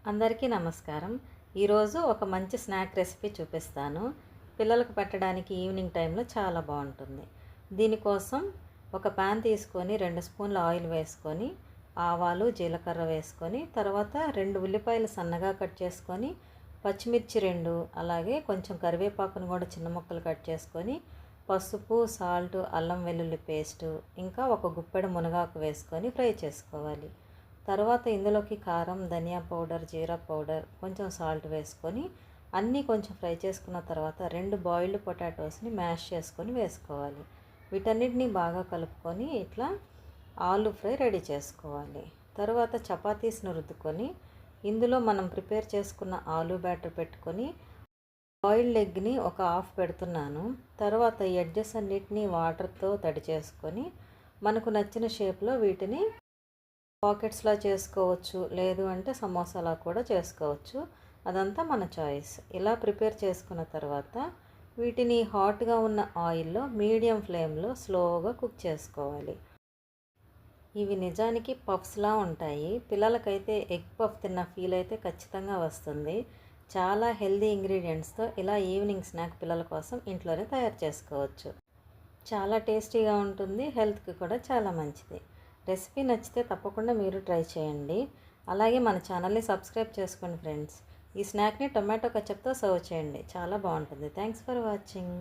అందరికీ నమస్కారం. ఈరోజు ఒక మంచి స్నాక్ రెసిపీ చూపిస్తాను. పిల్లలకు పెట్టడానికి ఈవినింగ్ టైంలో చాలా బాగుంటుంది. దీనికోసం ఒక పాన్ తీసుకొని 2 స్పూన్ల ఆయిల్ వేసుకొని, ఆవాలు, జీలకర్ర వేసుకొని, తర్వాత 2 ఉల్లిపాయలు సన్నగా కట్ చేసుకొని, పచ్చిమిర్చి 2, అలాగే కొంచెం కరివేపాకును కూడా చిన్న ముక్కలు కట్ చేసుకొని, పసుపు, సాల్ట్, అల్లం వెల్లుల్లి పేస్టు, ఇంకా ఒక గుప్పెడు మునగాకు వేసుకొని ఫ్రై చేసుకోవాలి. తర్వాత ఇందులోకి కారం, ధనియా పౌడర్, జీరా పౌడర్, కొంచెం సాల్ట్ వేసుకొని అన్నీ కొంచెం ఫ్రై చేసుకున్న తర్వాత 2 బాయిల్డ్ పొటాటోస్ని మ్యాష్ చేసుకొని వేసుకోవాలి. వీటన్నిటిని బాగా కలుపుకొని ఇట్లా ఆలు ఫ్రై రెడీ చేసుకోవాలి. తర్వాత చపాతీస్ని రుద్దుకొని ఇందులో మనం ప్రిపేర్ చేసుకున్న ఆలు బ్యాటర్ పెట్టుకొని బాయిల్డ్ ఎగ్ని ఒక హాఫ్ పెడుతున్నాను. తర్వాత ఈ ఎడ్జెస్ అన్నిటినీ వాటర్తో తడి చేసుకొని మనకు నచ్చిన షేప్లో వీటిని పాకెట్స్లా చేసుకోవచ్చు, లేదు అంటే సమోసాలా కూడా చేసుకోవచ్చు. అదంతా మన చాయిస్. ఇలా ప్రిపేర్ చేసుకున్న తర్వాత వీటిని హాట్గా ఉన్న ఆయిల్లో మీడియం ఫ్లేమ్లో స్లోగా కుక్ చేసుకోవాలి. ఇవి నిజానికి పఫ్స్లా ఉంటాయి. పిల్లలకైతే ఎగ్ పఫ్ తిన్న ఫీల్ అయితే ఖచ్చితంగా వస్తుంది. చాలా హెల్దీ ఇంగ్రీడియంట్స్తో ఇలా ఈవినింగ్ స్నాక్ పిల్లల కోసం ఇంట్లోనే తయారు చేసుకోవచ్చు. చాలా టేస్టీగా ఉంటుంది, హెల్త్కి కూడా చాలా మంచిది. రెసిపీ నచ్చితే తప్పకుండా మీరు ట్రై చేయండి. అలాగే మన ఛానల్ని సబ్స్క్రైబ్ చేసుకోండి ఫ్రెండ్స్. ఈ స్నాక్ని టొమాటో కచప్తో సర్వ్ చేయండి, చాలా బాగుంటుంది. Thanks for watching.